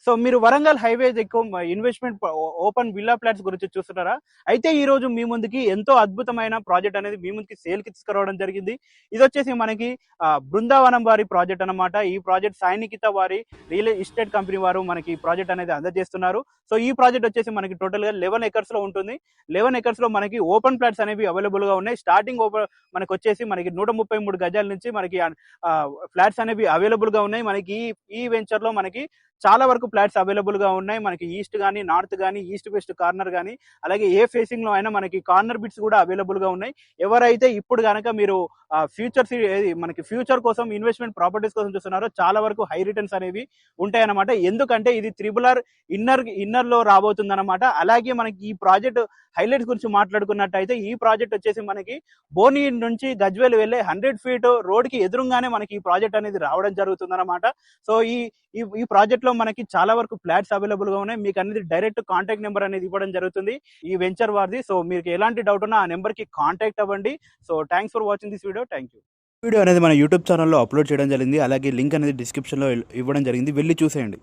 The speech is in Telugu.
సో మీరు వరంగల్ హైవేస్ ఎక్కువ ఇన్వెస్ట్మెంట్ ఓపెన్ విల్లా ఫ్లాట్స్ గురించి చూస్తున్నారా? అయితే ఈ రోజు మీ ముందుకి ఎంతో అద్భుతమైన ప్రాజెక్ట్ అనేది మీ ముందుకి సేల్ కి తీసుకురావడం జరిగింది. ఇది వచ్చేసి మనకి బృందావనం వారి ప్రాజెక్ట్ అన్నమాట. ఈ ప్రాజెక్ట్ సాయినికిత వారి రియల్ ఎస్టేట్ కంపెనీ వారు మనకి ఈ ప్రాజెక్ట్ అనేది అందజేస్తున్నారు. సో ఈ ప్రాజెక్ట్ వచ్చేసి మనకి టోటల్ గా 11 ఎకర్స్ లో ఉంటుంది. 11 ఎకర్స్ లో మనకి ఓపెన్ ఫ్లాట్స్ అనేవి అవైలబుల్ గా ఉన్నాయి. స్టార్టింగ్ మనకి వచ్చేసి మనకి 133 గజాల నుంచి మనకి ఫ్లాట్స్ అనేవి అవైలబుల్ గా ఉన్నాయి. మనకి ఈ వెంచర్ లో మనకి చాలా వరకు ఫ్లాట్స్ అవైలబుల్ గా ఉన్నాయి. మనకి ఈస్ట్ గానీ, నార్త్ గానీ, ఈస్ట్ వెస్ట్ కార్నర్ గానీ, అలాగే ఏ ఫేసింగ్ లో అయినా మనకి కార్నర్ బిట్స్ కూడా అవైలబుల్ గా ఉన్నాయి. ఎవరైతే ఇప్పుడు కనుక మీరు మనకి ఫ్యూచర్ కోసం ఇన్వెస్ట్మెంట్ ప్రాపర్టీస్ కోసం చూస్తున్నారో చాలా వరకు హై రిటర్న్స్ అనేవి ఉంటాయన్నమాట. ఎందుకంటే ఇది RRR ఇన్నర్ లో రాబోతుంది అనమాట. అలాగే మనకి ఈ ప్రాజెక్ట్ హైలైట్స్ గురించి మాట్లాడుకున్నట్టయితే ఈ ప్రాజెక్ట్ వచ్చేసి మనకి బోని నుంచి గజ్వేల్ వెళ్లే 100 ఫీట్ రోడ్ కి ఎదురుగానే మనకి ఈ ప్రాజెక్ట్ అనేది రావడం జరుగుతుంది అనమాట. సో ఈ ప్రాజెక్ట్ లో మనకి చాలా వరకు ఫ్లాట్స్ అవైలబుల్ గా ఉన్నాయి. మీకు అనేది డైరెక్ట్ కాంటాక్ట్ నెంబర్ అనేది ఇవ్వడం జరుగుతుంది ఈ వెంచర్ వారిది. సో మీకు ఎలాంటి డౌట్ ఉన్నా ఆ నెంబర్ కి కాంటాక్ట్ అవ్వండి. So thanks for watching this video. Thank you. Video అనేది మన యూట్యూబ్ ఛానల్లో అప్లోడ్ చేయడం జరిగింది. అలాగే లింక్ అనేది డిస్క్రిప్షన్ లో ఇవ్వడం జరిగింది, వెళ్ళి చూసేయండి.